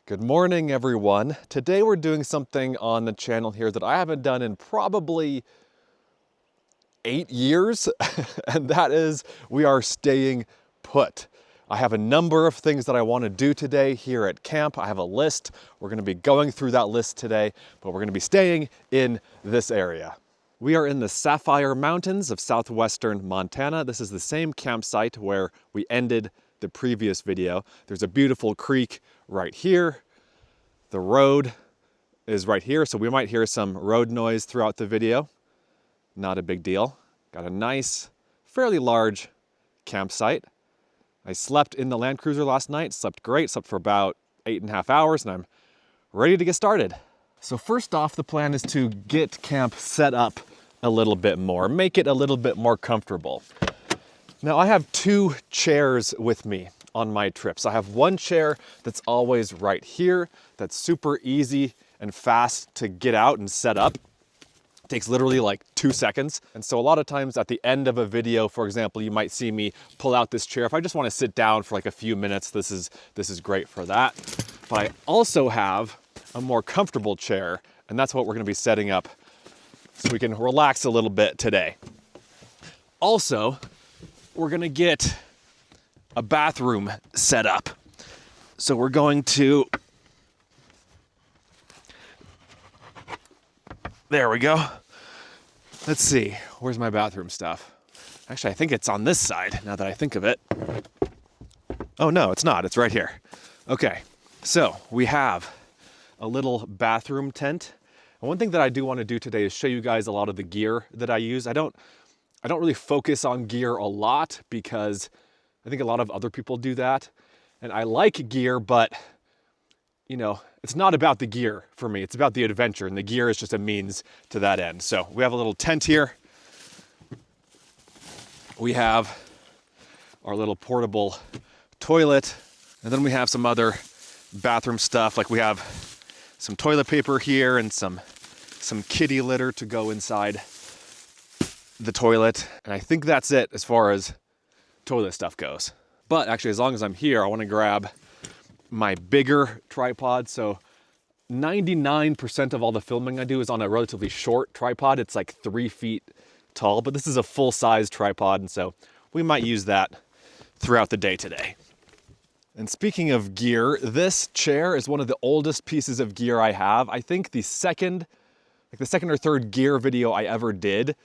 Good morning, everyone. Today we're doing something on the channel here that I haven't done in probably 8 years, and that is we are staying put. I have a number of things that I want to do today here at camp. I have a list. We're going to be going through that list today, but we're going to be staying in this area. We are in the Sapphire Mountains of southwestern Montana. This is the same campsite where we ended the previous video. There's a beautiful creek right here. The road is right here, so we might hear some road noise throughout the video. Not a big deal. Got a nice, fairly large campsite. I slept in the Land Cruiser last night, slept great, slept for about 8.5 hours, and I'm ready to get started. So first off, the plan is to get camp set up a little bit more, make it a little bit more comfortable. Now I have 2 chairs with me on my trips. I have one chair that's always right here, that's super easy and fast to get out and set up. It takes literally like 2 seconds. And so a lot of times at the end of a video, for example, you might see me pull out this chair. If I just want to sit down for like a few minutes, this is great for that. But I also have a more comfortable chair, and that's what we're going to be setting up so we can relax a little bit today. Also, we're going to get a bathroom set up. So we're going to, there we go. Let's see, where's my bathroom stuff? Actually, I think it's on this side, now that I think of it. Oh no, it's not, it's right here. Okay, so we have a little bathroom tent. And one thing that I do want to do today is show you guys a lot of the gear that I use. I don't really focus on gear a lot because I think a lot of other people do that. And I like gear, but you know, it's not about the gear for me. It's about the adventure, and the gear is just a means to that end. So we have a little tent here. We have our little portable toilet, and then we have some other bathroom stuff. Like we have some toilet paper here and some kitty litter to go inside the toilet. And I think that's it as far as toilet stuff goes. But actually, as long as I'm here, I want to grab my bigger tripod. So 99% of all the filming I do is on a relatively short tripod. It's like 3 feet tall, but this is a full-size tripod, and so we might use that throughout the day today. And speaking of gear, this chair is one of the oldest pieces of gear I have. I think the second or third gear video I ever did,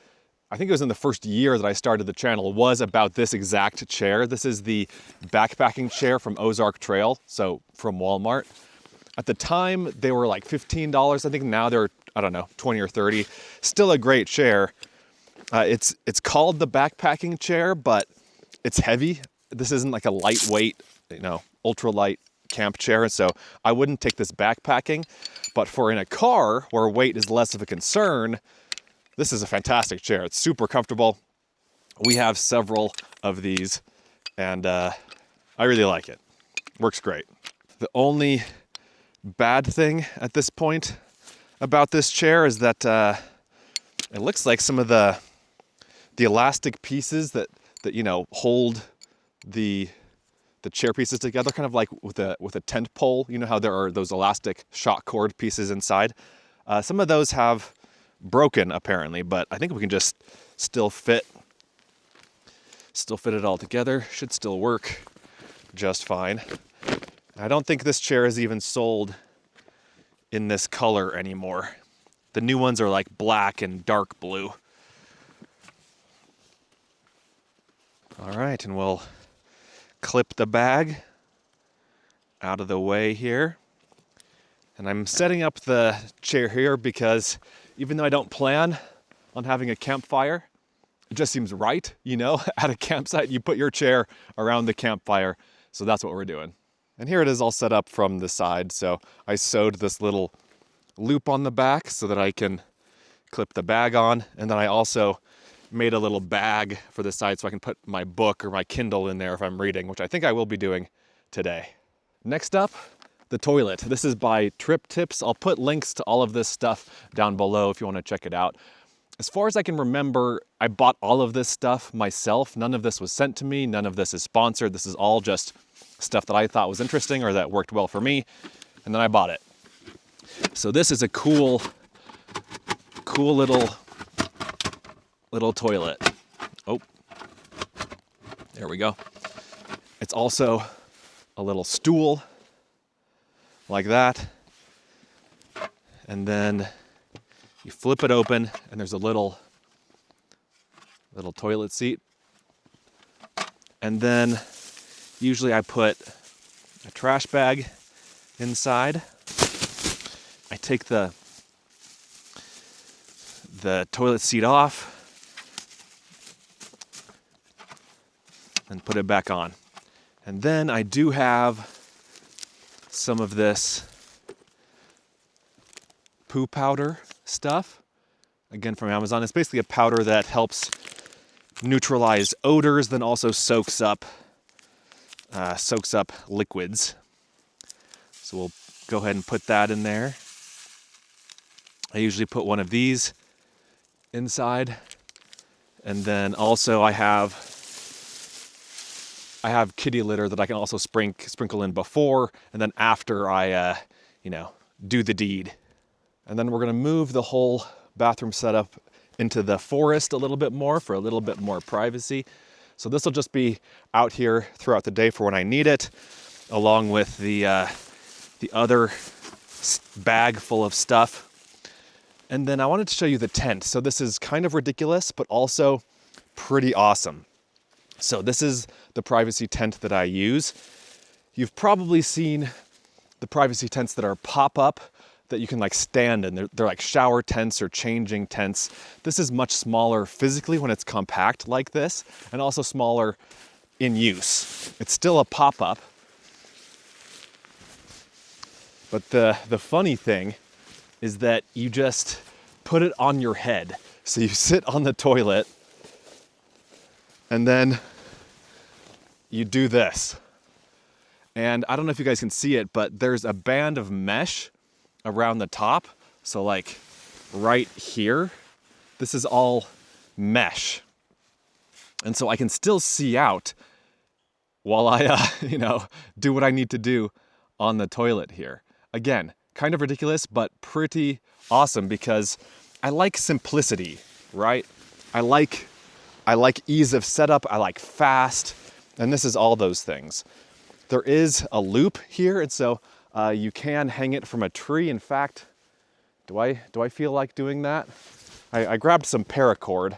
I think it was in the first year that I started the channel, was about this exact chair. This is the backpacking chair from Ozark Trail, so from Walmart. At the time, they were like $15. I think now they're, I don't know, 20 or 30. Still a great chair. It's called the backpacking chair, but it's heavy. This isn't like a lightweight, ultralight camp chair, so I wouldn't take this backpacking. But for in a car where weight is less of a concern, this is a fantastic chair. It's super comfortable. We have several of these, and I really like it. Works great. The only bad thing at this point about this chair is that it looks like some of the elastic pieces that hold the chair pieces together, kind of like with a tent pole. You know how there are those elastic shock cord pieces inside? Some of those have broken apparently, but I think we can just still fit it all together. Should still work just fine. I don't think this chair is even sold in this color anymore. The new ones are like black and dark blue. All right, and we'll clip the bag out of the way here. And I'm setting up the chair here because even though I don't plan on having a campfire, it just seems right, at a campsite, you put your chair around the campfire. So that's what we're doing. And here it is all set up from the side. So I sewed this little loop on the back so that I can clip the bag on. And then I also made a little bag for the side so I can put my book or my Kindle in there if I'm reading, which I think I will be doing today. Next up, the toilet. This is by Trip Tips. I'll put links to all of this stuff down below if you want to check it out. As far as I can remember, I bought all of this stuff myself. None of this was sent to me. None of this is sponsored. This is all just stuff that I thought was interesting or that worked well for me. and then I bought it. So this is a cool little toilet. Oh, there we go. It's also a little stool like that. And then you flip it open and there's a little toilet seat. And then usually I put a trash bag inside. I take the toilet seat off and put it back on. And then I do have some of this poo powder stuff, again from Amazon. It's basically a powder that helps neutralize odors, then also soaks up liquids. So we'll go ahead and put that in there. I usually put one of these inside, and then also I have kitty litter that I can also sprinkle in before and then after I do the deed. And then we're gonna move the whole bathroom setup into the forest a little bit more for a little bit more privacy. So this will just be out here throughout the day for when I need it, along with the other bag full of stuff. And then I wanted to show you the tent. So this is kind of ridiculous, but also pretty awesome. So this is the privacy tent that I use. You've probably seen the privacy tents that are pop-up that you can like stand in. They're like shower tents or changing tents. This is much smaller physically when it's compact like this, and also smaller in use. It's still a pop-up. But the funny thing is that you just put it on your head. So you sit on the toilet and then you do this. And I don't know if you guys can see it, but there's a band of mesh around the top. So like right here, this is all mesh. And so I can still see out while I, do what I need to do on the toilet here. Again, kind of ridiculous, but pretty awesome because I like simplicity, right? I like ease of setup. I like fast, and this is all those things. There is a loop here, and so you can hang it from a tree. In fact, do I feel like doing that? I grabbed some paracord.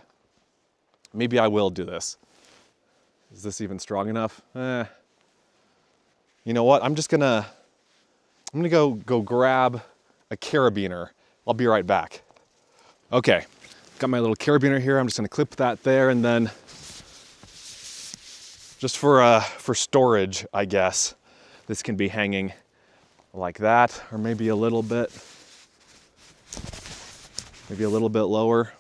Maybe I will do this. Is this even strong enough? You know what? I'm gonna go grab a carabiner. I'll be right back. Okay, got my little carabiner here. I'm just gonna clip that there, and then just for storage, I guess, this can be hanging like that, or maybe a little bit lower.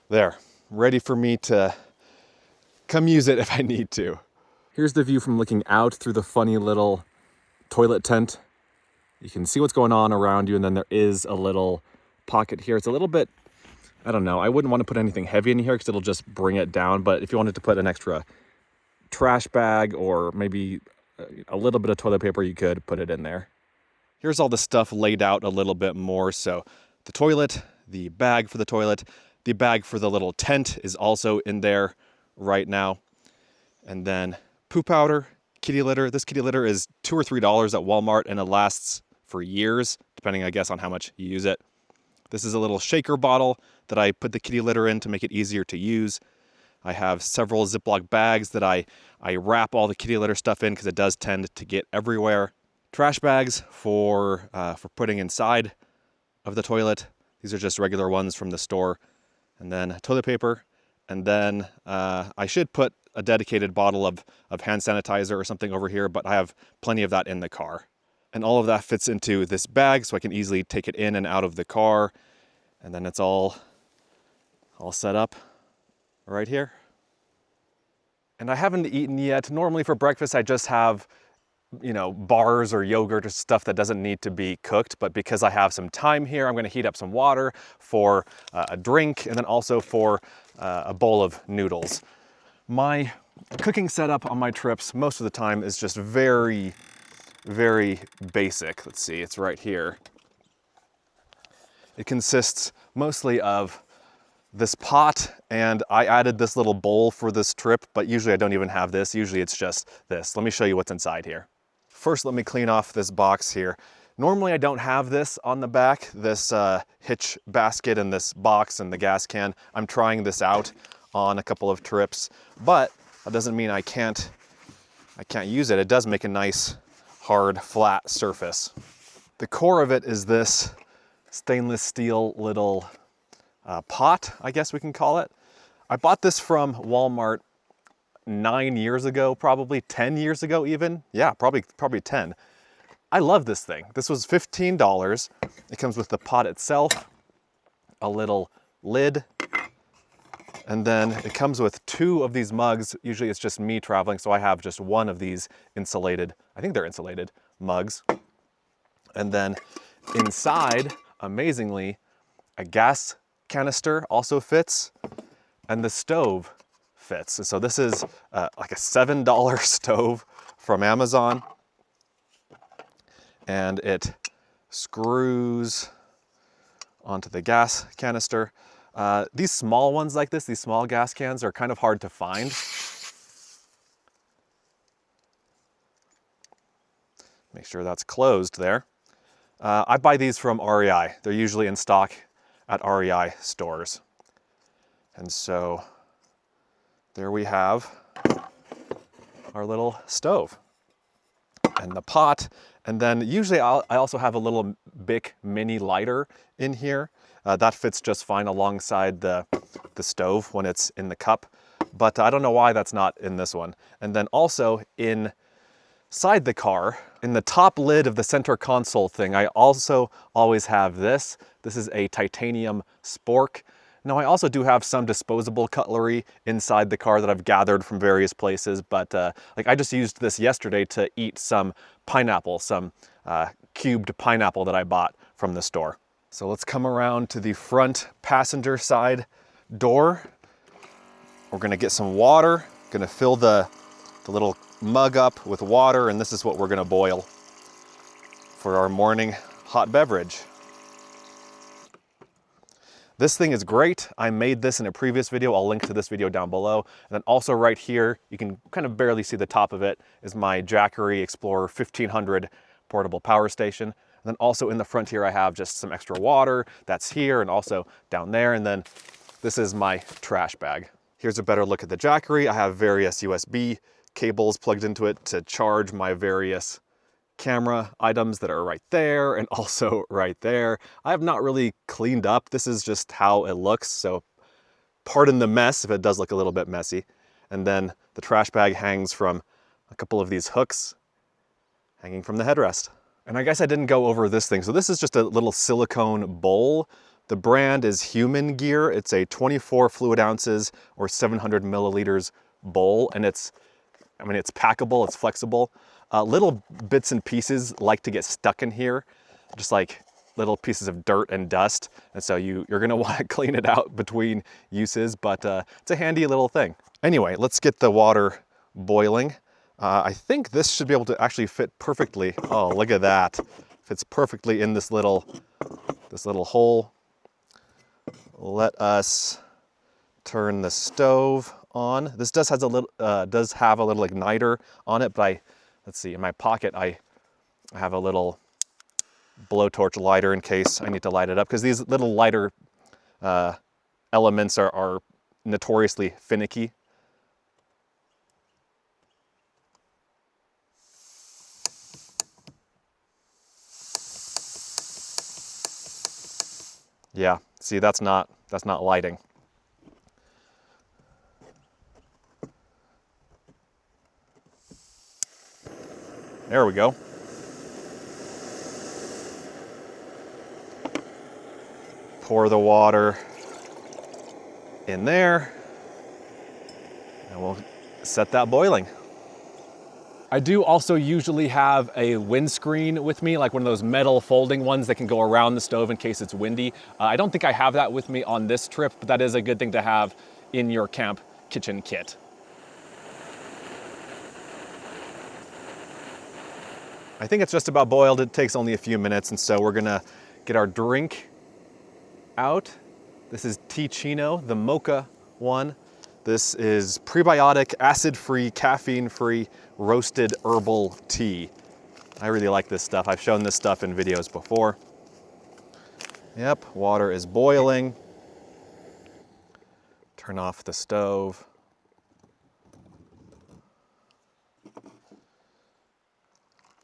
There, ready for me to come use it if I need to. Here's the view from looking out through the funny little toilet tent. You can see what's going on around you, and then there is a little pocket here. It's a little bit, I don't know, I wouldn't want to put anything heavy in here because it'll just bring it down, but if you wanted to put an extra trash bag or maybe a little bit of toilet paper, you could put it in there. Here's all the stuff laid out a little bit more. So the toilet, the bag for the toilet, the bag for the little tent is also in there right now. And then poo powder, kitty litter. This kitty litter is $2 or $3 at Walmart, and it lasts for years, depending, I guess, on how much you use it. This is a little shaker bottle that I put the kitty litter in to make it easier to use. I have several Ziploc bags that I wrap all the kitty litter stuff in because it does tend to get everywhere. Trash bags for putting inside of the toilet. These are just regular ones from the store. And then toilet paper. And then I should put a dedicated bottle of hand sanitizer or something over here, but I have plenty of that in the car. And all of that fits into this bag, so I can easily take it in and out of the car. And then it's all set up right here. And I haven't eaten yet. Normally for breakfast, I just have, bars or yogurt or stuff that doesn't need to be cooked. But because I have some time here, I'm gonna heat up some water for a drink, and then also for a bowl of noodles. My cooking setup on my trips most of the time is just very very basic. Let's see, it's right here. It consists mostly of this pot, and I added this little bowl for this trip, but usually I don't even have this. Usually it's just this. Let me show you what's inside here. First, let me clean off this box here. Normally I don't have this on the back, this hitch basket and this box and the gas can. I'm trying this out on a couple of trips, but that doesn't mean I can't use it. It does make a nice, hard, flat surface. The core of it is this stainless steel little pot, I guess we can call it. I bought this from Walmart 9 years ago, probably 10 years ago even. Yeah, probably 10. I love this thing. This was $15. It comes with the pot itself, a little lid, and then it comes with 2 of these mugs. Usually it's just me traveling, so I have just 1 of these insulated, I think they're insulated mugs. And then inside, amazingly, a gas canister also fits, and the stove fits. So this is like a $7 stove from Amazon, and it screws onto the gas canister. These small ones like this, these small gas cans, are kind of hard to find. Make sure that's closed there. I buy these from REI. They're usually in stock at REI stores. And so there we have our little stove and the pot. And then usually I also have a little Bic mini lighter in here. That fits just fine alongside the stove when it's in the cup. But I don't know why that's not in this one. And then also inside the car, in the top lid of the center console thing, I also always have this. This is a titanium spork. Now I also do have some disposable cutlery inside the car that I've gathered from various places, but like I just used this yesterday to eat some pineapple, some cubed pineapple that I bought from the store. So let's come around to the front passenger side door. We're gonna get some water, gonna fill the little mug up with water, and this is what we're gonna boil for our morning hot beverage. This thing is great. I made this in a previous video. I'll link to this video down below. And then also right here, you can kind of barely see the top of it, is my Jackery Explorer 1500 portable power station. And then also in the front here, I have just some extra water that's here and also down there. And then this is my trash bag. Here's a better look at the Jackery. I have various USB cables plugged into it to charge my various camera items that are right there and also right there. I have not really cleaned up. This is just how it looks, so pardon the mess if it does look a little bit messy. And then the trash bag hangs from a couple of these hooks hanging from the headrest. And I guess I didn't go over this thing. So this is just a little silicone bowl. The brand is Human Gear. It's a 24 fluid ounces or 700 milliliters bowl, and it's packable, it's flexible. Little bits and pieces like to get stuck in here, just like little pieces of dirt and dust. And so you're gonna wanna clean it out between uses, but it's a handy little thing. Anyway, let's get the water boiling. I think this should be able to actually fit perfectly. Oh, look at that. Fits perfectly in this little hole. Let us turn the stove on. This does have a little igniter on it, but let's see, in my pocket I have a little blowtorch lighter in case I need to light it up, because these little lighter elements are notoriously finicky. Yeah, see, that's not lighting. There we go. Pour the water in there, and we'll set that boiling. I do also usually have a windscreen with me, like one of those metal folding ones that can go around the stove in case it's windy. I don't think I have that with me on this trip, but that is a good thing to have in your camp kitchen kit. I think it's just about boiled. It takes only a few minutes, and so we're gonna get our drink out. This is Tea Chino, the mocha one. This is prebiotic, acid-free, caffeine-free, roasted herbal tea. I really like this stuff. I've shown this stuff in videos before. Yep, water is boiling. Turn off the stove.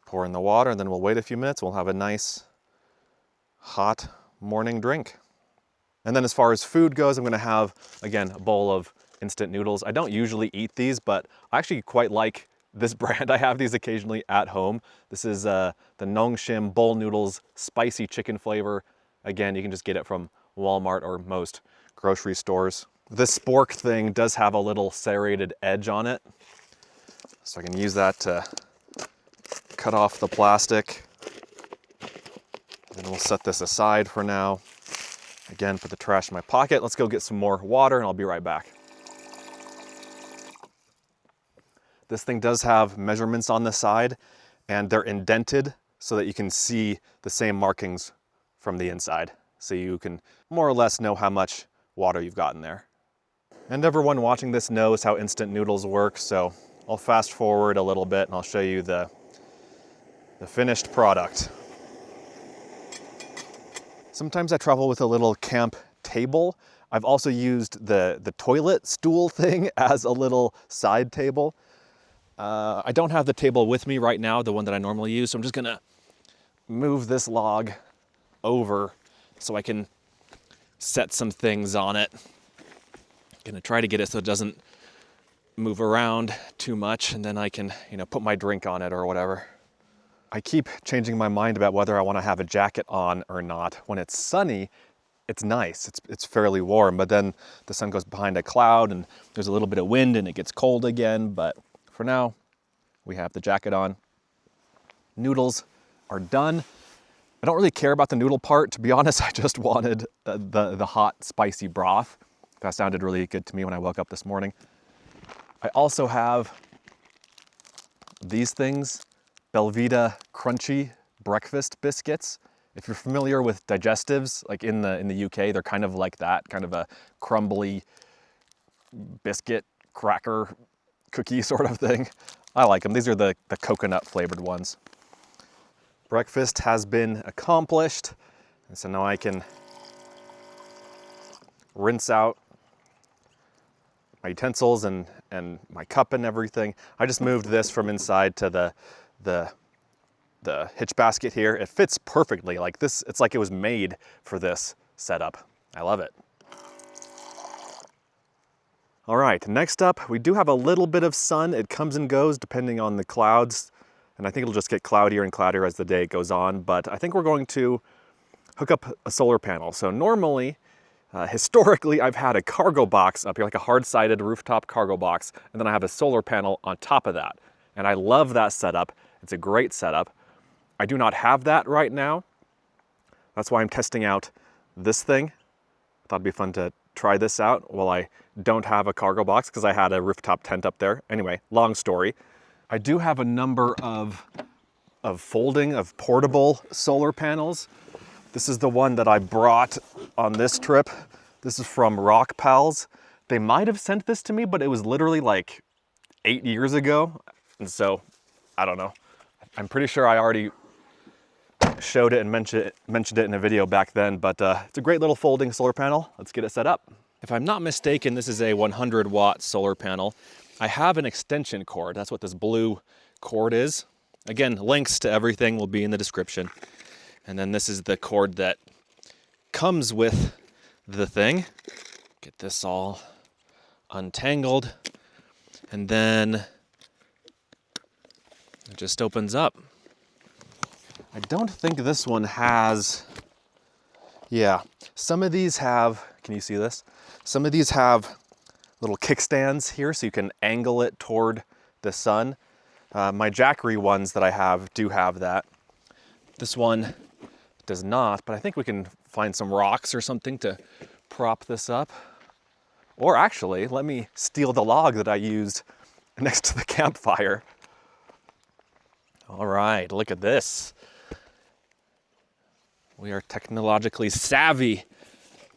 Pour in the water, and then we'll wait a few minutes. We'll have a nice, hot morning drink. And then as far as food goes, I'm gonna have, again, a bowl of instant noodles. I don't usually eat these, but I actually quite like this brand. I have these occasionally at home. This is the Nongshim bowl noodles, spicy chicken flavor. Again, you can just get it from Walmart or most grocery stores. This spork thing does have a little serrated edge on it, so I can use that to cut off the plastic. And we'll set this aside for now. Again, put the trash in my pocket. Let's go get some more water and I'll be right back. This thing does have measurements on the side, and they're indented so that you can see the same markings from the inside. So you can more or less know how much water you've got in there. And everyone watching this knows how instant noodles work, so I'll fast forward a little bit and I'll show you the finished product. Sometimes I travel with a little camp table. I've also used the toilet stool thing as a little side table. I don't have the table with me right now, the one that I normally use, so I'm just gonna move this log over so I can set some things on it. Gonna try to get it so it doesn't move around too much, and then I can, put my drink on it or whatever. I keep changing my mind about whether I want to have a jacket on or not. When it's sunny, it's nice, it's fairly warm, but then the sun goes behind a cloud and there's a little bit of wind and it gets cold again. But for now, we have the jacket on. Noodles are done. I don't really care about the noodle part. To be honest, I just wanted the hot, spicy broth. That sounded really good to me when I woke up this morning. I also have these things, Belvita Crunchy breakfast biscuits. If you're familiar with digestives, like in the UK, they're kind of like that, kind of a crumbly biscuit, cracker, cookie sort of thing. I like them. These are the coconut flavored ones. Breakfast has been accomplished, and so now I can rinse out my utensils and my cup and everything. I just moved this from inside to the hitch basket here. It fits perfectly like this. It's like it was made for this setup. I love it. All right, next up, we do have a little bit of sun. It comes and goes depending on the clouds, and I think it'll just get cloudier and cloudier as the day goes on, but I think we're going to hook up a solar panel. So normally, historically, I've had a cargo box up here, like a hard-sided rooftop cargo box, and then I have a solar panel on top of that. And I love that setup. It's a great setup. I do not have that right now. That's why I'm testing out this thing. I thought it'd be fun to try this out while I don't have a cargo box because I had a rooftop tent up there. Anyway, long story. I do have a number of portable solar panels. This is the one that I brought on this trip. This is from Rock Pals. They might have sent this to me, but it was literally like 8 years ago. And so, I don't know. I'm pretty sure I already showed it and mentioned it in a video back then, but it's a great little folding solar panel. Let's get it set up. If I'm not mistaken, this is a 100-watt solar panel. I have an extension cord. That's what this blue cord is. Again, links to everything will be in the description. And then this is the cord that comes with the thing. Get this all untangled. And then it just opens up. I don't think this one has, yeah, some of these have, can you see this? Some of these have little kickstands here so you can angle it toward the sun. My Jackery ones that I have do have that. This one does not, but I think we can find some rocks or something to prop this up. Or actually, let me steal the log that I used next to the campfire. All right, look at this. We are technologically savvy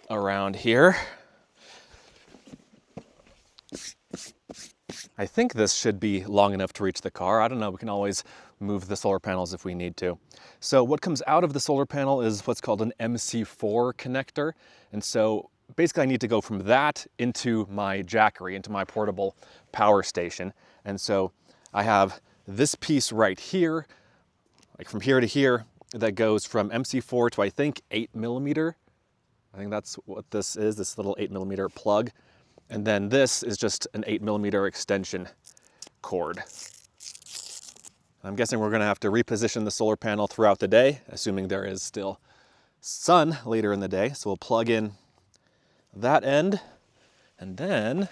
around here. I think this should be long enough to reach the car. I don't know, we can always move the solar panels if we need to. So what comes out of the solar panel is what's called an MC4 connector. And so basically I need to go from that into my Jackery, into my portable power station. And so I have this piece right here, like from here to here, that goes from MC4 to I think 8mm. I think that's what this is, this little 8mm plug. And then this is just an 8mm extension cord. I'm guessing we're gonna have to reposition the solar panel throughout the day, assuming there is still sun later in the day. So we'll plug in that end, and then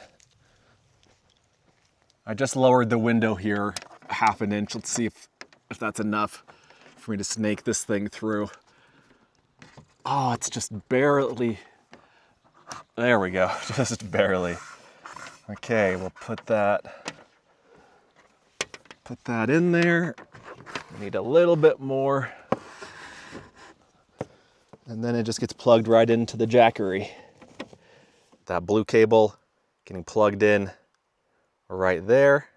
I just lowered the window here a ½ an inch. Let's see if that's enough for me to snake this thing through. Oh, it's just barely, there we go, just barely. Okay, we'll put that in there. We need a little bit more. And then it just gets plugged right into the Jackery. That blue cable getting plugged in right there.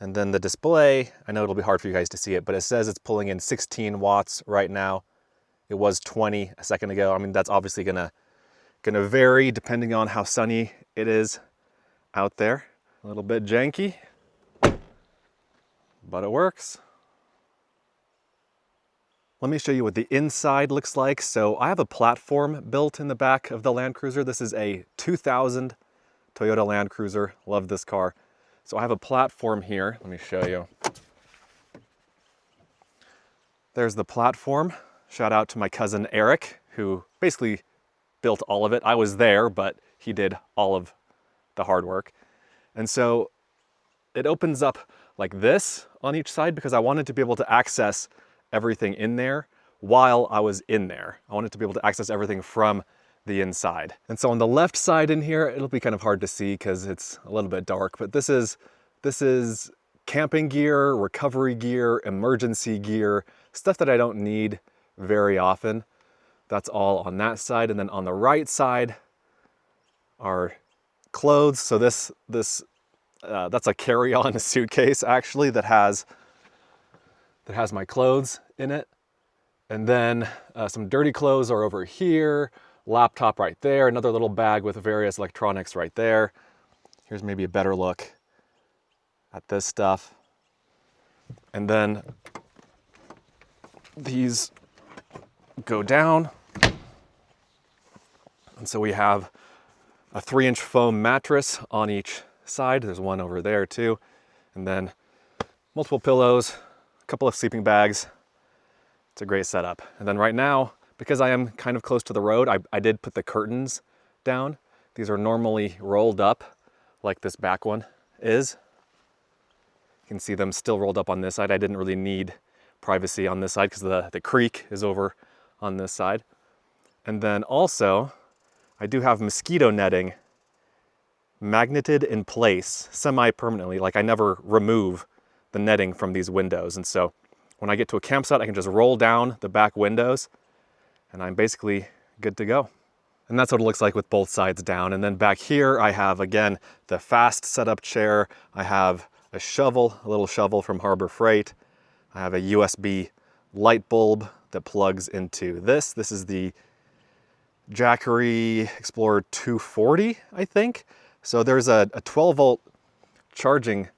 And then the display, I know it'll be hard for you guys to see it, but it says it's pulling in 16 watts right now. It was 20 a second ago. I mean, that's obviously gonna vary depending on how sunny it is out there. A little bit janky, but it works. Let me show you what the inside looks like. So I have a platform built in the back of the Land Cruiser. This is a 2000 Toyota Land Cruiser. Love this car. So I have a platform here. Let me show you. There's the platform. Shout out to my cousin Eric, who basically built all of it. I was there, but he did all of the hard work. And so it opens up like this on each side because I wanted to be able to access everything in there while I was in there. I wanted to be able to access everything from the inside. And so on the left side in here, it'll be kind of hard to see because it's a little bit dark, but this is camping gear, recovery gear, emergency gear, stuff that I don't need very often. That's all on that side. And then on the right side are clothes. So that's a carry-on suitcase actually that has my clothes in it. And then some dirty clothes are over here, laptop right there, another little bag with various electronics right there. Here's maybe a better look at this stuff. And then these go down. And so we have a 3-inch foam mattress on each side. There's one over there too. And then multiple pillows, a couple of sleeping bags. It's a great setup. And then right now, because I am kind of close to the road, I did put the curtains down. These are normally rolled up like this back one is. You can see them still rolled up on this side. I didn't really need privacy on this side because the creek is over on this side. And then also, I do have mosquito netting magneted in place semi-permanently. Like I never remove the netting from these windows. And so when I get to a campsite, I can just roll down the back windows and I'm basically good to go. And that's what it looks like with both sides down. And then back here, I have, again, the fast setup chair. I have a shovel, a little shovel from Harbor Freight. I have a USB light bulb that plugs into this. This is the Jackery Explorer 240, I think. So there's a 12-volt charging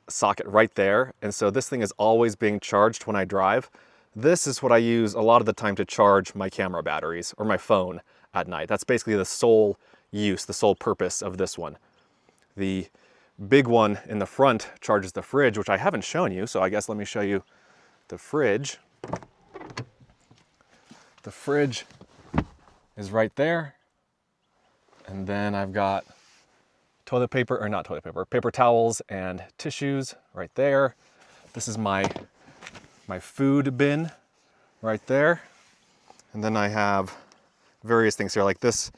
socket right there. And so this thing is always being charged when I drive. This is what I use a lot of the time to charge my camera batteries or my phone at night. That's basically the sole use, the sole purpose of this one. The big one in the front charges the fridge, which I haven't shown you, so I guess let me show you the fridge. The fridge is right there. And then I've got toilet paper, or not toilet paper, paper towels and tissues right there. This is my food bin right there. And then I have various things here, like this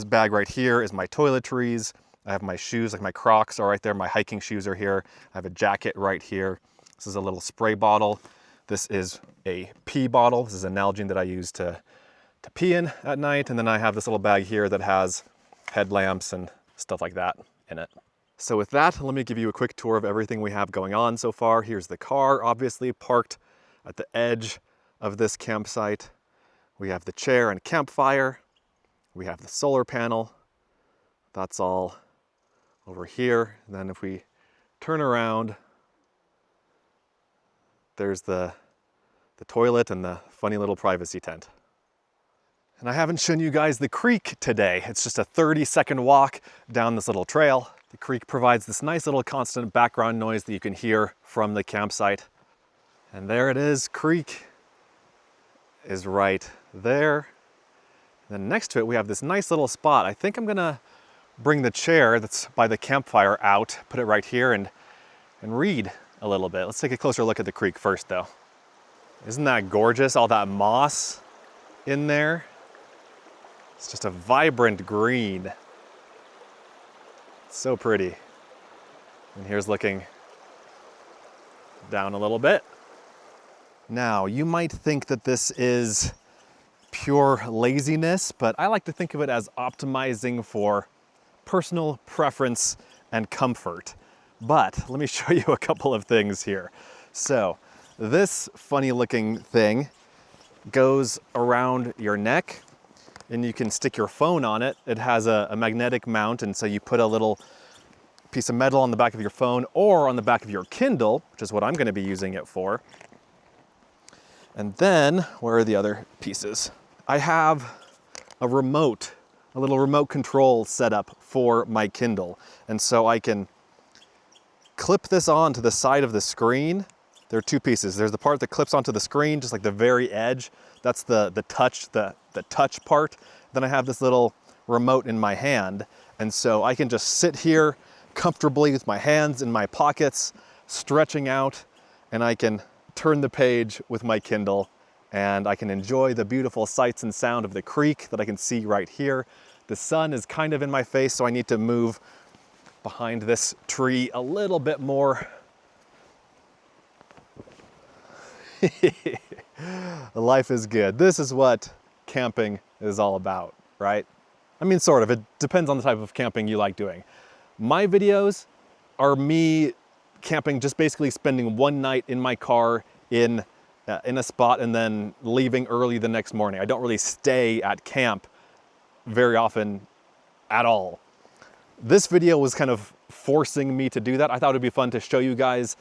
bag right here is my toiletries. I have my shoes, like my Crocs are right there. My hiking shoes are here. I have a jacket right here. This is a little spray bottle. This is a pee bottle. This is an Nalgene that I use to pee in at night. And then I have this little bag here that has headlamps and stuff like that in it. So with that, let me give you a quick tour of everything we have going on so far. Here's the car, obviously parked at the edge of this campsite. We have the chair and campfire. We have the solar panel. That's all over here. And then if we turn around, there's the toilet and the funny little privacy tent. And I haven't shown you guys the creek today. It's just a 30-second walk down this little trail. The creek provides this nice little constant background noise that you can hear from the campsite. And there it is, creek is right there. And then next to it, we have this nice little spot. I think I'm gonna bring the chair that's by the campfire out, put it right here and read a little bit. Let's take a closer look at the creek first though. Isn't that gorgeous? All that moss in there. It's just a vibrant green. So pretty. And here's looking down a little bit. Now, you might think that this is pure laziness, but I like to think of it as optimizing for personal preference and comfort. But let me show you a couple of things here. So this funny looking thing goes around your neck and you can stick your phone on it. It has a magnetic mount, and so you put a little piece of metal on the back of your phone or on the back of your Kindle, which is what I'm gonna be using it for. And then, where are the other pieces? I have a remote, a little remote control setup for my Kindle. And so I can clip this on to the side of the screen. There are two pieces. There's the part that clips onto the screen, just like the very edge. That's the touch part. Then I have this little remote in my hand. And so I can just sit here comfortably with my hands in my pockets, stretching out, and I can turn the page with my Kindle, and I can enjoy the beautiful sights and sound of the creek that I can see right here. The sun is kind of in my face, so I need to move behind this tree a little bit more. Life is good. This is what camping is all about, right? I mean, sort of. It depends on the type of camping you like doing. My videos are me camping, just basically spending one night in my car in a spot and then leaving early the next morning. I don't really stay at camp very often at all. This video was kind of forcing me to do that. I thought it'd be fun to show you guys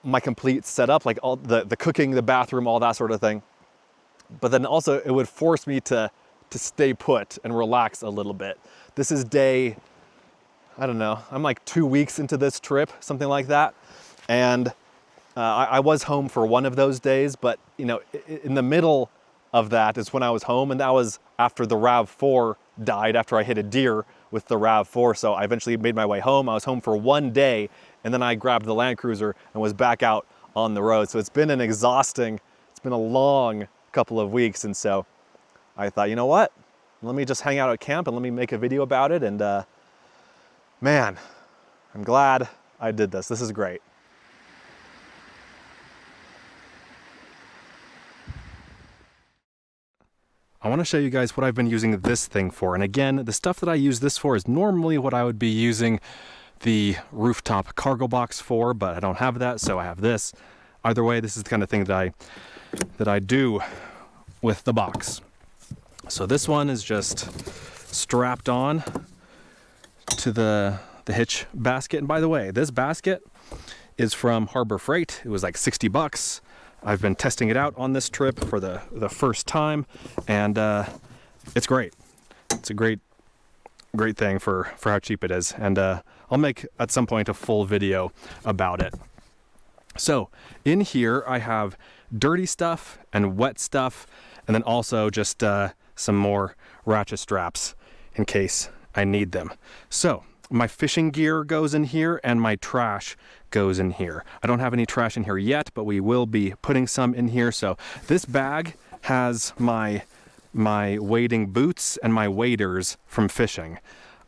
my complete setup, like all the cooking, the bathroom, all that sort of thing. But then also it would force me to stay put and relax a little bit. This is day, I don't know, I'm like 2 weeks into this trip, something like that. And I was home for one of those days, but you know, in the middle of that is when I was home, and that was after the RAV4 died, after I hit a deer with the RAV4. So I eventually made my way home. I was home for one day, and then I grabbed the Land Cruiser and was back out on the road. So it's been an exhausting, it's been a long couple of weeks. And so I thought, you know what? Let me just hang out at camp and let me make a video about it. And man, I'm glad I did this. This is great. I want to show you guys what I've been using this thing for. And again, the stuff that I use this for is normally what I would be using the rooftop cargo box for, but I don't have that, so I have this. Either way, this is the kind of thing that I do with the box. So this one is just strapped on to the hitch basket. And by the way, this basket is from Harbor Freight. It was like 60 bucks. I've been testing it out on this trip for the first time, and it's great. It's a great thing for how cheap it is. And I'll make at some point a full video about it. So in here I have dirty stuff and wet stuff, and then also just some more ratchet straps in case I need them. So my fishing gear goes in here and my trash goes in here. I don't have any trash in here yet, but we will be putting some in here. So this bag has my wading boots and my waders from fishing.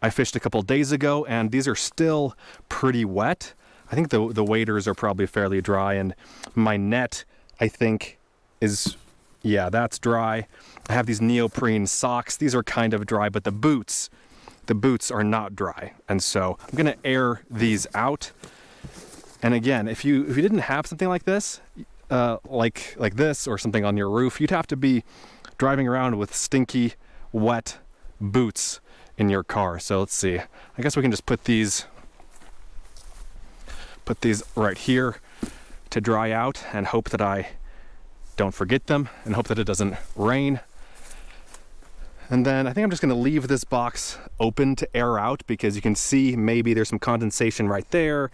I fished a couple days ago and these are still pretty wet. I think the waders are probably fairly dry, and my net, I think, is, yeah, that's dry. I have these neoprene socks. These are kind of dry, but the boots are not dry. And so I'm gonna air these out. And again, if you didn't have something like this, like this or something on your roof, you'd have to be driving around with stinky, wet boots in your car. So let's see. I guess we can just put these right here to dry out and hope that I don't forget them and hope that it doesn't rain. And then I think I'm just gonna leave this box open to air out, because you can see maybe there's some condensation right there.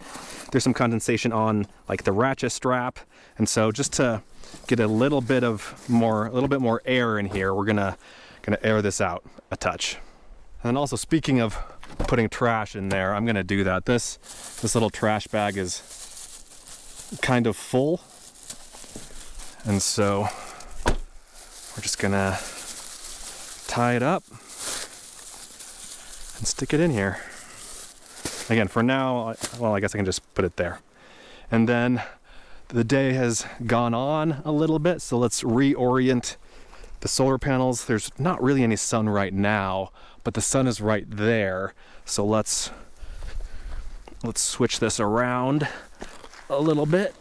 There's some condensation on like the ratchet strap. And so just to get a little bit more air in here, we're gonna air this out a touch. And then also, speaking of putting trash in there, I'm gonna do that. This little trash bag is kind of full. And so we're just gonna tie it up and stick it in here. Again, for now, well, I guess I can just put it there. And then the day has gone on a little bit, so let's reorient the solar panels. There's not really any sun right now, but the sun is right there. So let's switch this around a little bit.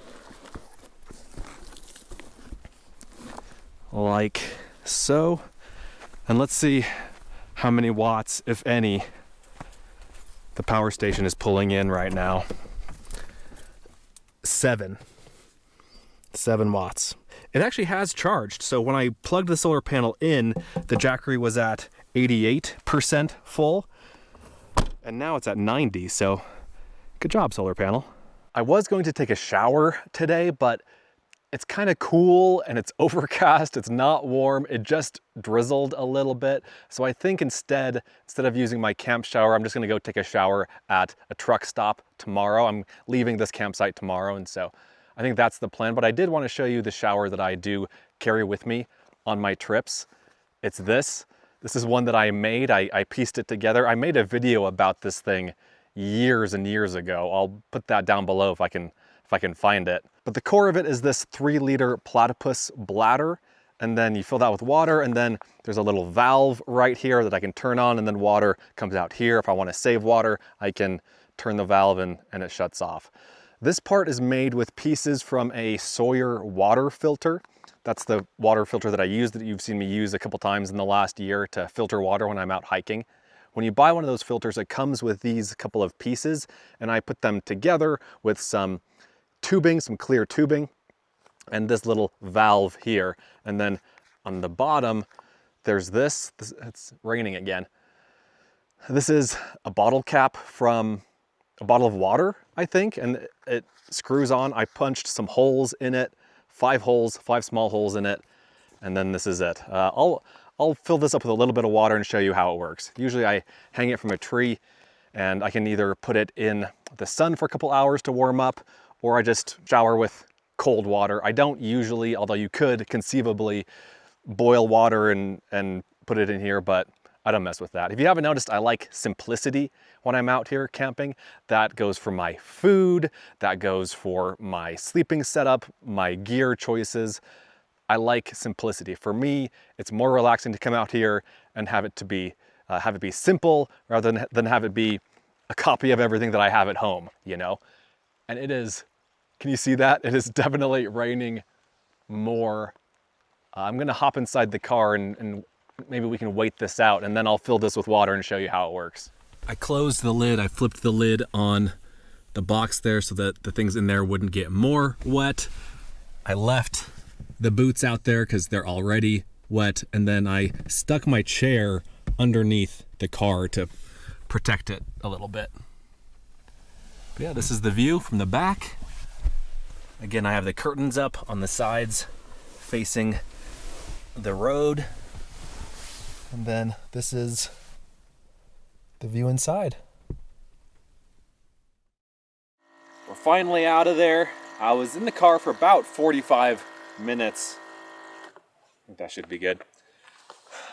Like so. And let's see how many watts, if any, the power station is pulling in right now. 7 watts. It actually has charged. So when I plugged the solar panel in, the Jackery was at 88% full. And now it's at 90. So good job, solar panel. I was going to take a shower today, but it's kind of cool and it's overcast, it's not warm, it just drizzled a little bit. So I think instead of using my camp shower, I'm just gonna go take a shower at a truck stop tomorrow. I'm leaving this campsite tomorrow, and so I think that's the plan. But I did want to show you the shower that I do carry with me on my trips. It's this. This is one that I made. I pieced it together. I made a video about this thing years and years ago. I'll put that down below if I can find it. But the core of it is this 3-liter platypus bladder, and then you fill that with water, and then there's a little valve right here that I can turn on, and then water comes out here. If I want to save water, I can turn the valve and it shuts off. This part is made with pieces from a Sawyer water filter. That's the water filter that I use, that you've seen me use a couple times in the last year to filter water when I'm out hiking. When you buy one of those filters, it comes with these couple of pieces, and I put them together with some tubing, some clear tubing, and this little valve here. And then on the bottom, there's this, it's raining again. This is a bottle cap from a bottle of water, I think, and it screws on. I punched some holes in it, 5 small holes in it, and then this is it. I'll fill this up with a little bit of water and show you how it works. Usually I hang it from a tree, and I can either put it in the sun for a couple hours to warm up, or I just shower with cold water. I don't usually, although you could conceivably boil water and put it in here, but I don't mess with that. If you haven't noticed, I like simplicity when I'm out here camping. That goes for my food, that goes for my sleeping setup, my gear choices. I like simplicity. For me, it's more relaxing to come out here and have it be simple rather than have it be a copy of everything that I have at home, you know? And it is, can you see that? It is definitely raining more. I'm gonna hop inside the car and maybe we can wait this out, and then I'll fill this with water and show you how it works. I closed the lid, I flipped the lid on the box there so that the things in there wouldn't get more wet. I left the boots out there because they're already wet, and then I stuck my chair underneath the car to protect it a little bit. But yeah, this is the view from the back. Again, I have the curtains up on the sides facing the road. And then this is the view inside. We're finally out of there. I was in the car for about 45 minutes. I think that should be good.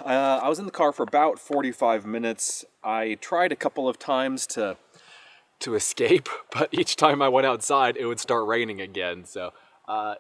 I was in the car for about 45 minutes. I tried a couple of times to to escape, but each time I went outside, it would start raining again. So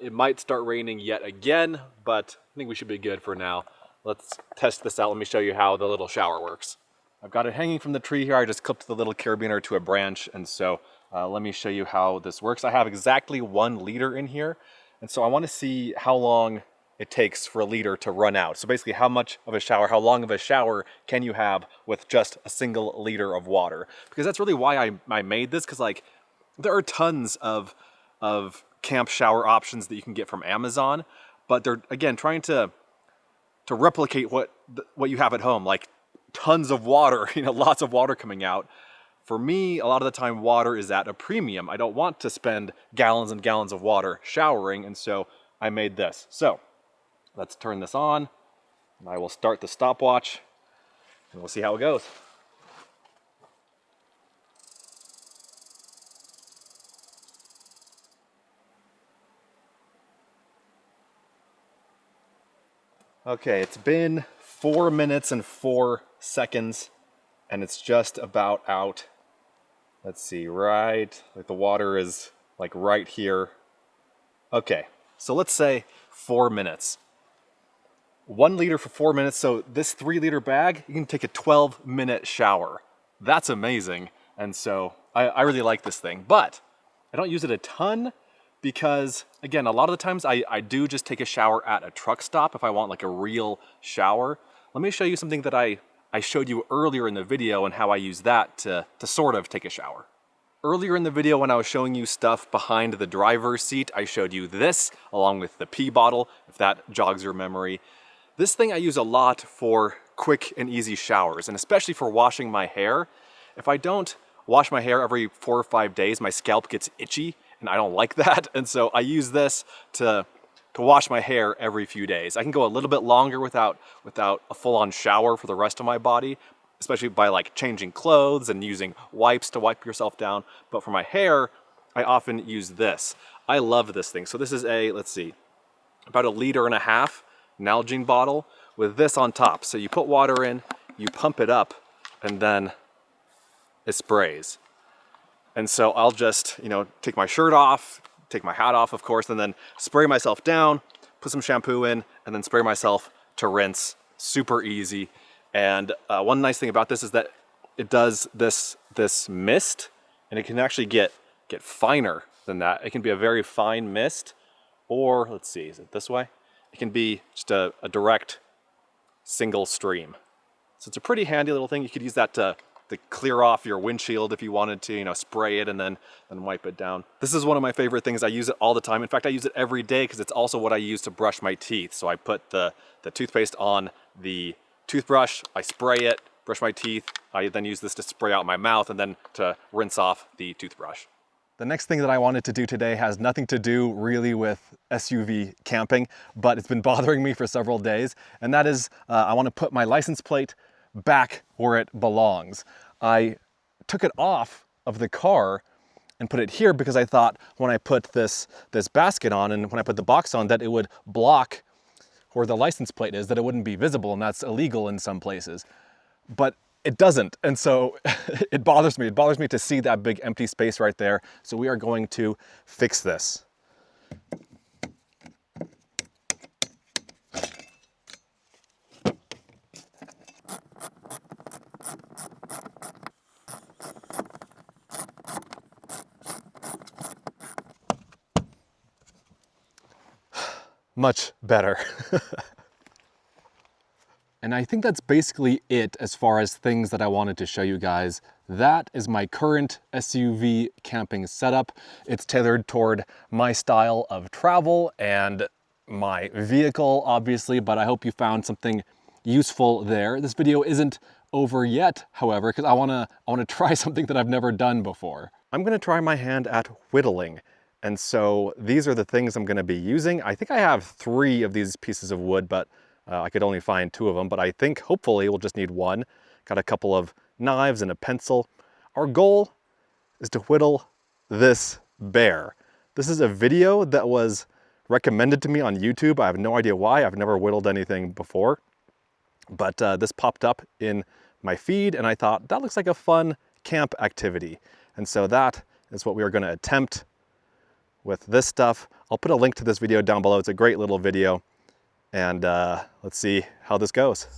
it might start raining yet again, but I think we should be good for now. Let's test this out. Let me show you how the little shower works. I've got it hanging from the tree here. I just clipped the little carabiner to a branch, and so let me show you how this works. I have exactly 1 liter in here, and so I want to see how long it takes for a liter to run out. So basically how much of a shower, how long of a shower can you have with just a single liter of water? Because that's really why I made this, because like there are tons of camp shower options that you can get from Amazon, but they're again trying to replicate what you have at home, like tons of water, lots of water coming out. For me, a lot of the time water is at a premium. I don't want to spend gallons and gallons of water showering, and so I made this. So let's turn this on, and I will start the stopwatch, and we'll see how it goes. Okay, it's been 4 minutes and 4 seconds, and it's just about out. Let's see, right, like the water is like right here. Okay, so let's say 4 minutes. 1 liter for 4 minutes, so this 3 liter bag, you can take a 12-minute shower. That's amazing, and so I really like this thing, but I don't use it a ton because, again, a lot of the times I do just take a shower at a truck stop if I want like a real shower. Let me show you something that I showed you earlier in the video and how I use that to sort of take a shower. Earlier in the video when I was showing you stuff behind the driver's seat, I showed you this along with the pee bottle, if that jogs your memory. This thing I use a lot for quick and easy showers, and especially for washing my hair. If I don't wash my hair every 4 or 5 days, my scalp gets itchy, and I don't like that. And so I use this to wash my hair every few days. I can go a little bit longer without a full-on shower for the rest of my body, especially by like changing clothes and using wipes to wipe yourself down. But for my hair, I often use this. I love this thing. So this is let's see, about 1.5 liters Nalgene bottle with this on top. So you put water in, you pump it up, and then it sprays. And so I'll just, take my shirt off, take my hat off, of course, and then spray myself down, put some shampoo in, and then spray myself to rinse. Super easy. And one nice thing about this is that it does this mist, and it can actually get finer than that. It can be a very fine mist, or let's see, is it this way? It can be just a direct single stream. So it's a pretty handy little thing. You could use that to clear off your windshield if you wanted to, spray it and then wipe it down. This is one of my favorite things. I use it all the time. In fact, I use it every day because it's also what I use to brush my teeth. So I put the toothpaste on the toothbrush, I spray it, brush my teeth. I then use this to spray out my mouth and then to rinse off the toothbrush. The next thing that I wanted to do today has nothing to do really with SUV camping, but it's been bothering me for several days, and that is I want to put my license plate back where it belongs. I took it off of the car and put it here because I thought when I put this basket on and when I put the box on that it would block where the license plate is, that it wouldn't be visible, and that's illegal in some places. But it doesn't, and so it bothers me. It bothers me to see that big empty space right there. So we are going to fix this. Much better. And I think that's basically it as far as things that I wanted to show you guys. That is my current SUV camping setup. It's tailored toward my style of travel and my vehicle, obviously, but I hope you found something useful there. This video isn't over yet, however, because I wanna try something that I've never done before. I'm gonna try my hand at whittling. And so these are the things I'm gonna be using. I think I have 3 of these pieces of wood, but I could only find 2 of them, but I think hopefully we'll just need 1. Got a couple of knives and a pencil. Our goal is to whittle this bear. This is a video that was recommended to me on YouTube. I have no idea why. I've never whittled anything before, but this popped up in my feed and I thought that looks like a fun camp activity. And so that is what we are going to attempt with this stuff. I'll put a link to this video down below. It's a great little video. And let's see how this goes.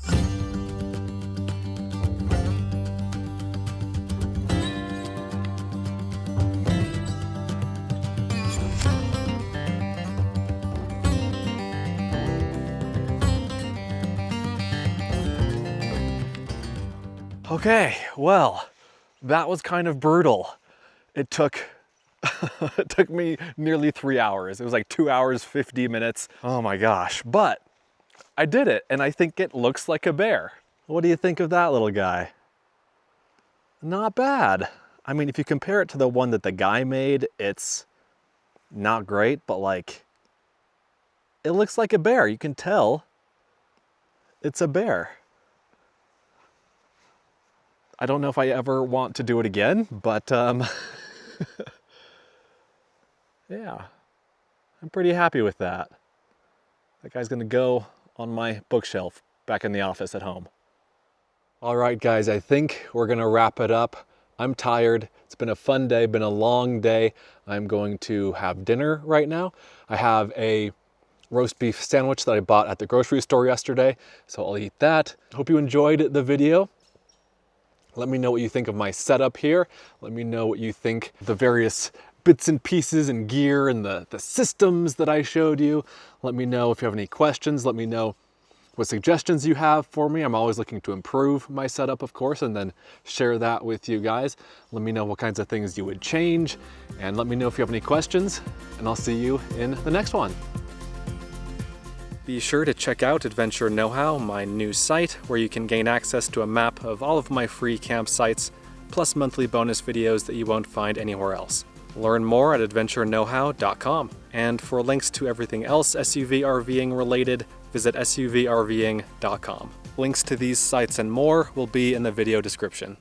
Okay, well, that was kind of brutal. It took it took me nearly 3 hours. It was like 2 hours, 50 minutes. Oh my gosh, but I did it, and I think it looks like a bear. What do you think of that little guy? Not bad. I mean, if you compare it to the one that the guy made, it's not great, but like, it looks like a bear. You can tell it's a bear. I don't know if I ever want to do it again, but yeah, I'm pretty happy with that. That guy's gonna go on my bookshelf back in the office at home. All right, guys, I think we're gonna wrap it up. I'm tired. It's been a fun day, been a long day. I'm going to have dinner right now. I have a roast beef sandwich that I bought at the grocery store yesterday, so I'll eat that. Hope you enjoyed the video. Let me know what you think of my setup here. Let me know what you think of the various bits and pieces and gear and the systems that I showed you. Let me know if you have any questions. Let me know what suggestions you have for me. I'm always looking to improve my setup, of course, and then share that with you guys. Let me know what kinds of things you would change, and let me know if you have any questions, and I'll see you in the next one. Be sure to check out Adventure Know-How, my new site, where you can gain access to a map of all of my free campsites, plus monthly bonus videos that you won't find anywhere else. Learn more at adventureknowhow.com. And for links to everything else SUV RVing related, visit suvrving.com. Links to these sites and more will be in the video description.